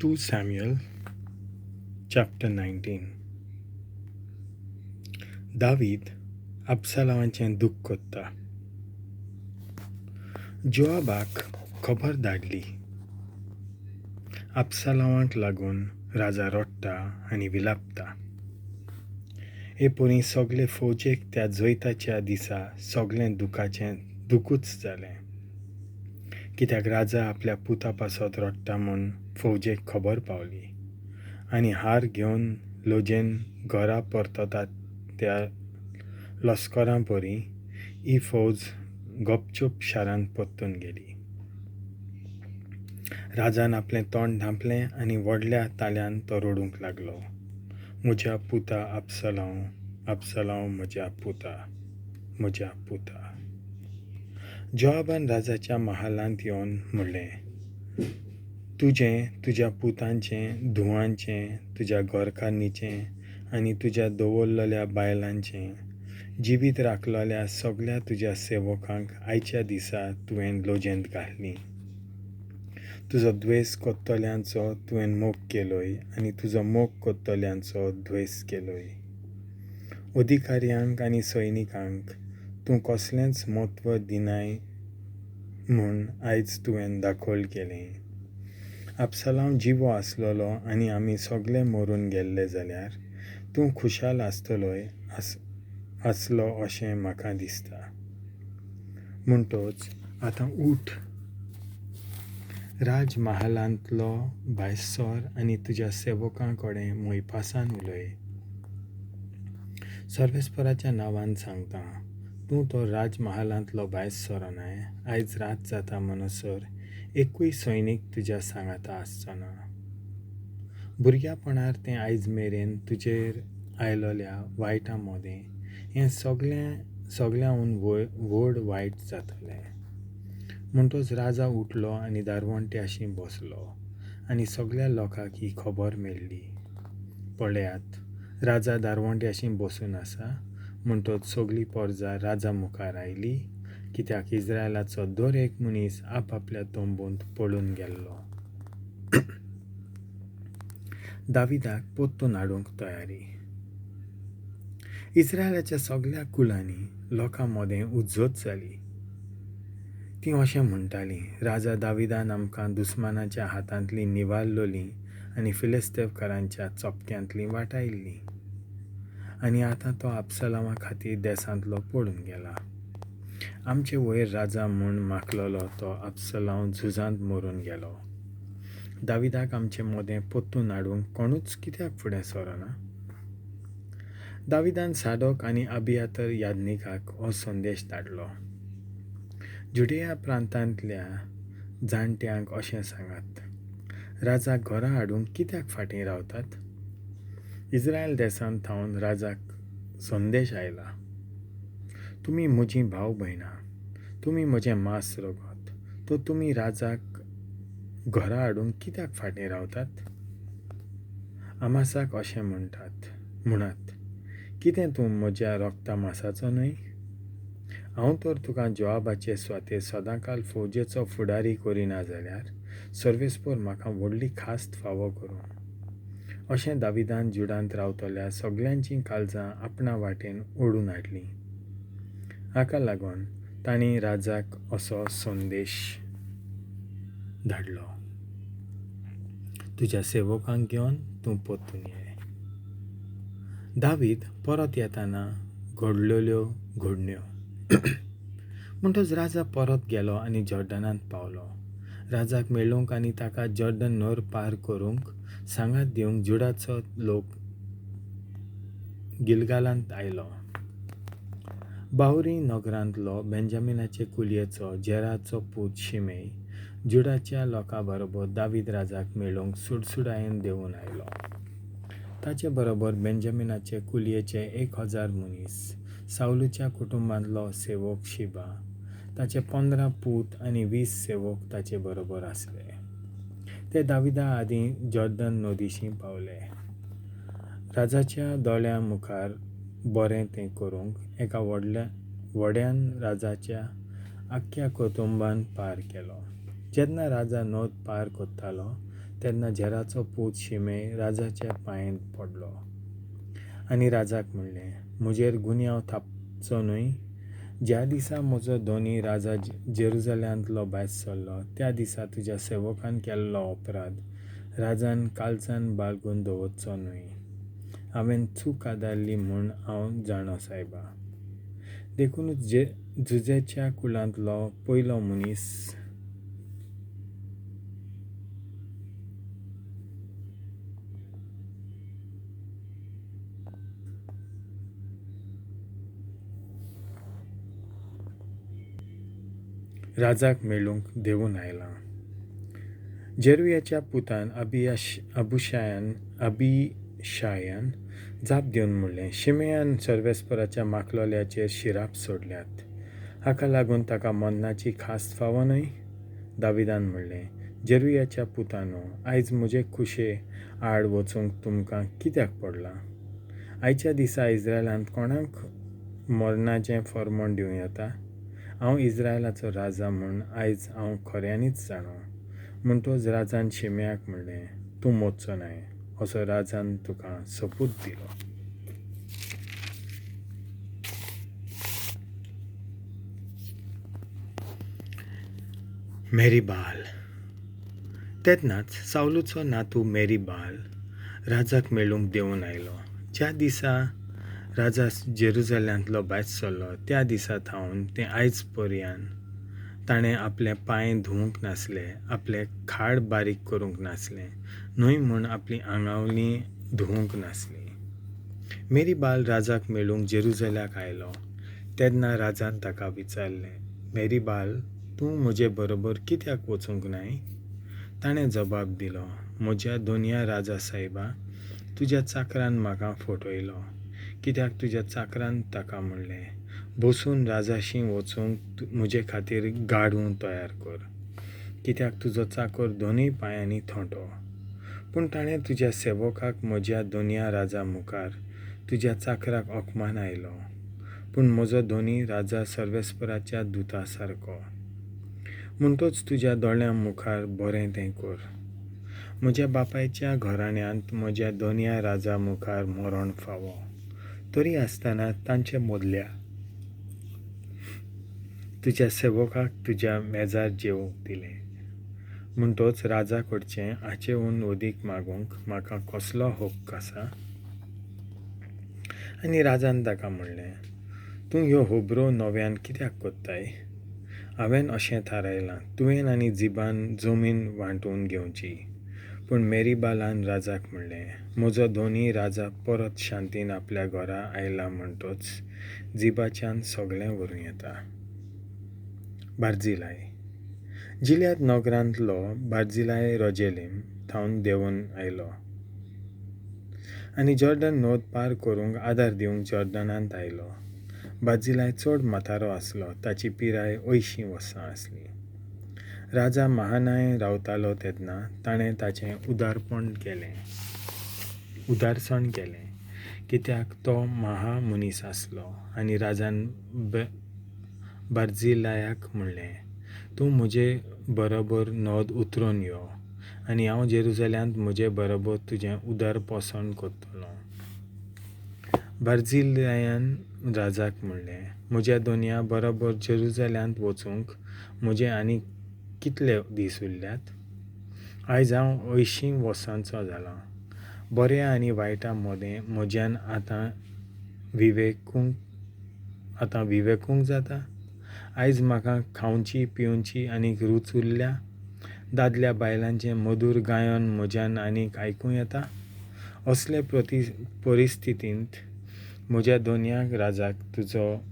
II Samuel chapter 19. David Absalanvachen दुःख कोत्ता. जोआबाक खबर धाडली. अबसलामाक लागून राजा रडटा आनी विलापता. हे पोरी सगळे फौजेक त्या जैताच्या दिसा सगळें दुखूच जालें. कित्याक राजा आपल्या पुता पासत रडटा म्हूण फौजेक खबर पावली आनी हार घेवन लोजेन घरा परततात त्या लस्करां परी ही फौज गपचूप शारांत परतून गेली. राजान आपलें तोंड धांपलें आनी व्हडल्या ताल्यान तो रडूंक लागलो. म्हज्या पुता अबसलाम, अबसलाम, म्हज्या पुता, म्हज्या पुता. जोआबान राजाच्या महालांत येवन म्हणलें, तुजें, तुज्या पुतांचें, धुवांचें, तुज्या घरकान्नीचें आनी तुज्या दवरलेल्या बायलांचें, जिवीत राखलेल्या सगळ्या तुज्या सेवकांक आयच्या दिसा तुवें लोजेंत घातलीं. तुजो द्वेस कोत्तोल्यांचो तुवें मोग केलोय आनी तुजो मोग कोत्तोल्यांचो द्वेस केलोय. अधिकाऱ्यांक आनी सैनिकांक तूं कसलेंच म्हत्व दिनाय म्हूण आयज तुवें दाखोल केलें. अबसलाम जिवो आसलोलो आनी आमी सगळे मरून गेल्ले जाल्यार तूं खुशाल आसतलोय असलो अशें म्हाका दिसता. म्हणटोच आतां उठ, राज महालांतलो भायर सर आनी तुज्या सेवकां कडेन मोयपासान उलय. सर्वेस्पराच्या नांवान सांगता, तूं तो राज महालांतलो भायर सरोनाय. आयज रात जाता म्हणसर एकूय सैनीक तुज्या सांगाता आसचो ना. भुरग्यापणार तें आयज मेरेन तुजेर आयलोल्या वायटा मोदें हें सगळ्यांहून व्हड वायट जातलें. म्हणटोच राजा उठलो आनी दारवंट्याशी बसलो आनी सगळ्या लोकांक ही खबर मेळ्ळी. पळयात, राजा दारवंट्याशी बसून आसा. म्हणटोच सगळी परजा राजा मुखार आयली, कित्याक इस्रायलाचो दर एक मनीस आपआपल्या तोंबूंत पळून गेल्लो. दाविदाक परतून हाडूंक तयारी. इस्रायलाच्या सगळ्या कुलांनी लोकां मोदें उजत जाली. तीं अशें म्हणटालीं, राजा दाविदान आमकां दुस्मानाच्या हातांतलीं निवारलोलीं आनी फिलिस्तेवकारांच्या चोपक्यांतलीं वाटायल्लीं. आनी आतां तो अबसलामा खातीर देसांतलो पडून गेला. आमचे वयर राजा म्हूण मागलोलो तो अबसलाम झुजांत मरून गेलो. दाविदाक आमचे मोदें परतून हाडूंक कोणूच कित्याक फुडें सरोना? दाविदान सादोक आनी अबियातर याजनीकाक हो संदेश धाडलो. जुडेया प्रांतांतल्या जाणट्यांक अशें सांगात, राजाक घरा हाडूंक कित्याक फाटीं रावतात? इस्रायल देसांत थावन राजाक संदेश आयला. तुमी म्हजीं भाव भयणां, तुमी म्हजें मांस रगत, तो तुमी राजाक घरा हाडूंक कित्याक फाटीं रावतात? आमासाक अशें म्हणात, कितें तूं म्हज्या रोगता मांसाचो न्हय? हांव तर तुका जोआबाचे सुवातेर सदांकाल फौजेचो फुडारी करिना जाल्यार सर्वेस्पर म्हाका व्हडली खास्त फावो करूं. अशें दाविदान जुडांत रावतल्या सगळ्यांचीं काळजां आपणा वाटेन ओडून हाडलीं. हाका लागून तांणी राजाक असो संदेश धाडलो, तुज्या सेवकांक घेवन तूं परतून ये. दावीद परत येताना घडलेल्यो घडण्यो. म्हणटच राजा परत गेलो आनी जॉर्डनांत पावलो. राजाक मेळूंक आनी ताका जॉर्डन न्हंय पार करूंक सांगात दिवंक जुडाचो लोक गिलगालांत आयलो. बावरी नोग्रांतलो बेंजामिनाचे कुलयेचो जेराचो पूत शिमेय जुडाच्या लोकां बरोबर दावीद राजाक मेळूंक सुडसुडायेन देंवून आयलो. ताचे बरोबर बेंजामिनाचे कुलयेचे 1000 मनीस, साऊलाच्या कुटुंबांतलो सेवक शिबा, ताचे 15 पूत आनी 20 सेवक ताचे बरोबर आसले. ते दाविदा आदीं जॉर्डन नदीशी पावले. राजाच्या दोळ्यां मुखार बरें तें करूंक एका व्हड्यान राजाच्या आख्ख्या कुटुंबान पार केलो. जेन्ना राजा नद पार कोत्तालो तेन्ना झेराचो पूत शिमेय राजाच्या पांयांत पडलो आनी राजाक म्हणलें, म्हजेर गुन्यांव थापचो न्हय. ज्या दिसा म्हजो धोनी राजा जेरुसलेमांतलो भायर सरलो त्या दिसा तुज्या सेवकान केल्लो अपराध राजान काळजान बाळगून दवरचो न्हय. हांवें चूक कादारली म्हूण हांव जाणो सायबा. देखूनच जुजेच्या कुळांतलो पयलो मनीस राजाक मेळूंक देवून आयला. जेरुयाच्या पुतान अभिशायान जाप दिवन म्हणलें, शिमेयान सर्वेस्पराच्या माखलोल्याचेर शिराप सोडल्यात. हाका लागून ताका मरणाची खास फावो न्हय. दाविदान म्हणलें, जेरुयाच्या पुतानो, आयज म्हजे कुशे आड वचूंक तुमकां कित्याक पडलां? आयच्या दिसा इस्रायलांत कोणाक मरणाचें फर्मोण दिवं येता? हांव इस्रायलाचो राजा म्हूण आयज हांव खऱ्यांनीच जाणो. म्हणटोच राजान शिमेयाक म्हणलें, तूं मोडचो न्हय. असो राजान तुका सपूत दिलो. मेरीबाल. तेन्नाच सावलूचो नातू मेरीबाल राजाक मेळूंक देवून आयलो. ज्या दिसा राजा जेरुसलेमांतलो भायर सरलो त्या दिसा thaun ते आयज पर्यान ताणें आपले पांय धुवंक नासले, आपले खाड बारीक करूंक नासले, न्हय म्हूण आपली आंगावलीं धुवंक नासली. मेरीबाल राजाक मेळूंक जेरुसलेमाक आयलो तेन्ना राजान ताका विचारलें, मेरीबाल, तूं म्हजे बरोबर कित्याक वचूंक नाय? ताणें जबाब दिलो, म्हज्या दोनया राजा सायबा, तुज्या चाकरान म्हाका फटयलो. कित्याक तुज्या चाकरान ताका म्हणलें, बसून राजाशी वचूंक म्हजे खातीर गाडू तयार कर, कित्याक तुजो चाकर दोनूय पांयांनी थोंटो. पूण ताणें तुज्या सेवकाक म्हज्या दोनया राजा मुखार तुज्या चाकराक अपमान आयलो. पूण म्हजो धोनी राजा सर्वेस्पराच्या दुता सारको. म्हणटोच तुज्या दोळ्यां मुखार बरें तें कर. म्हज्या बापायच्या घराण्यांत म्हज्या दोनया राजा मुखार मरण फावो. तरी आसतना तांचे मोदल्या तुज्या सेवकाक तुज्या मेजार जेवंक दिलें. म्हणटोच राजा कडचें हाचेहून अदीक मागूंक म्हाका कसलो हक्क आसा? आनी राजान ताका म्हणलें, तूं ह्यो होबरो नव्यान कित्याक कोत्ताय? हांवें अशें थारायलां, तुवें आनी जिबान जमीन वांटून घेवची. पूण मेरीबालान राजाक म्हणलें, म्हजो धोनी राजा परत शांतीन आपल्या घरा आयला म्हणटोच जिबाच्यान सगळें व्हरूं येता. बार्जिलाई. जिल्यांत नograntलो बार्जिलाई रोजेलिम thaun देवून आयलो आनी जॉर्डन नोद पार करूंक आदार दिवंक जॉर्डनांत आयलो. बार्जिलाई चड mhataro असलो. ताची पिराय 80 वर्सां आसली. राजा महानाय रावतालो तेन्ना ताणें ताचें उदारसण केलें, कित्याक तो महा मनीस आसलो. आनी राजान बार्जिलायाक म्हणलें, तूं म्हजे बरोबर नोद उतरून यो आनी हांव जेरुसलेमांत म्हजे बरोबर तुजें उdarpo-sonn करतलों. बार्जिलायान राजाक म्हणलें, म्हज्या दोनया बरोबर जेरुसलेमांत वचूंक म्हजे आनी कितले दीस उरल्यात? आयज हांव 80 वर्सांचो जालां. बऱ्या आनी वायटा मदें म्हज्यान आतां विवेकूंक जाता. आयज म्हाका khaunchi-pieunchi आनीक रूच उरल्या. दादल्या-बायलांचें मधूर गायन म्हज्यान आनीक आयकूं येता. असले परिस्थितींत म्हज्या दोनया राजाक तुजो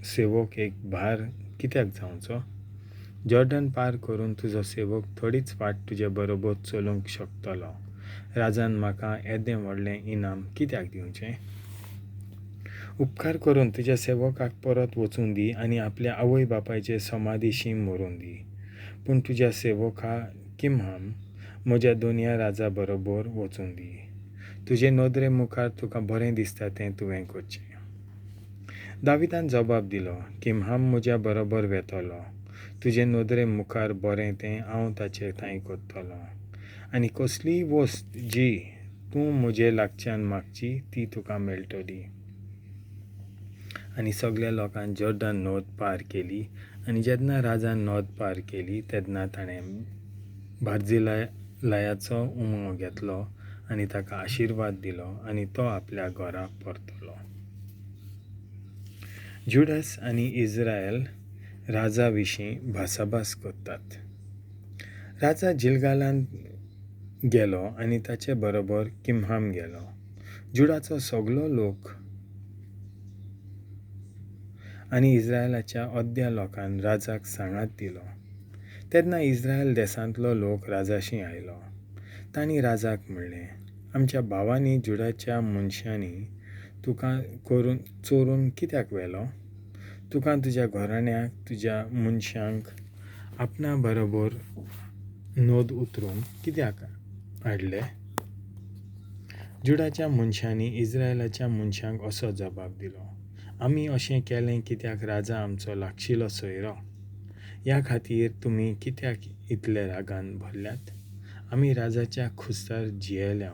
सेवक एक भार कित्याक जावचो? जॉर्डन पार करून तुजो सेवक थोडीच वाट तुजे बरोबर चलूंक शकतलो. राजान म्हाका येदें व्हडलें इनाम कित्याक दिवचें? उपकार करून तुज्या सेवकाक परत वचून दी आनी आपल्या आवय बापायचे समाधीशी मरून दी. पूण तुज्या सेवका किम्हाम म्हज्या दोनया राजा बरोबर वचून दी. तुजे नदरे मुखार तुका बरें दिसता तें तुवें करचें. दाविदान जबाब दिलो, किम्हाम म्हज्या बरोबर वेतलो. तुजे नदरे मुखार बरें तें हांव ताचे थंय करतलों. आनी कसलीय वस्त जी तूं म्हजे लागच्यान मागची ती तुका मेळटली. आनी सगळ्या लोकांनी जॉर्डन न्हंय पार केली. आनी जेन्ना राजान न्हंय पार केली तेन्ना ताणें बार्जिलायाचो उमो घेतलो आनी ताका आशिर्वाद दिलो आनी तो आपल्या घरा परतलो. जुडास आनी इस्रायल राजा विशीं भासाभास करतात. राजा जिलगालांत गेलो आनी ताचे बरोबर किम्हाम गेलो. जुडाचो सगळो लोक आनी इस्रायलाच्या अर्द्या लोकांन राजाक सांगात दिलो. तेन्ना इस्रायल देशांतलो लोक राजाशी आयलो. तांणी राजाक म्हणलें, आमच्या भावांनी जुडाच्या मनशांनी तुका चोरून कित्याक व्हेलो? तुका तुज्या घराण्याक तुज्या मनशांक आपणा बरोबर न्हंयत उतरूंक कित्याक हाडले? जुडाच्या मनशांनी इस्रायलाच्या मनशांक असो जबाब दिलो, आमी अशें केलें कित्याक राजा आमचो लागशिलो सोयरो? ह्या खातीर तुमी कित्याक इतले रागान भरल्यात? आमी राजाच्या कुस्तार जियेल्या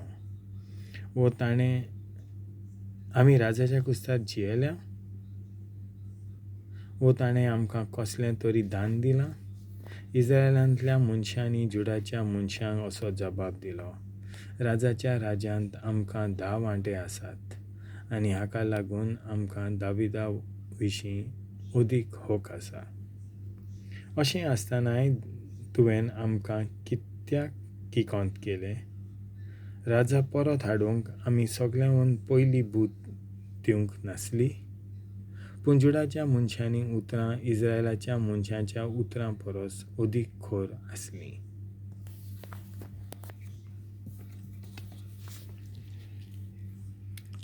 वो ताणें आमकां कसलें तरी दान दिलां? इस्रायलांतल्या मनशांनी जुडाच्या मनशांक असो जबाब दिलो, राजाच्या राज्यांत आमकां 10 वांटे आसात आनी हाका लागून आमकां दाविदा विशीं अदीक होक आसा. अशें आसतनाय तुवें आमकां कित्याक किकोंत केलें? राजा परत हाडूंक आमी सगळ्यांवन पयली बूत दिवंक नासली? पूण जुडाच्या मनशांनी उतरां इस्रायलाच्या मनशांच्या उतरां परस अदीक खोर आसलीं.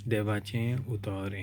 देवाचें उतर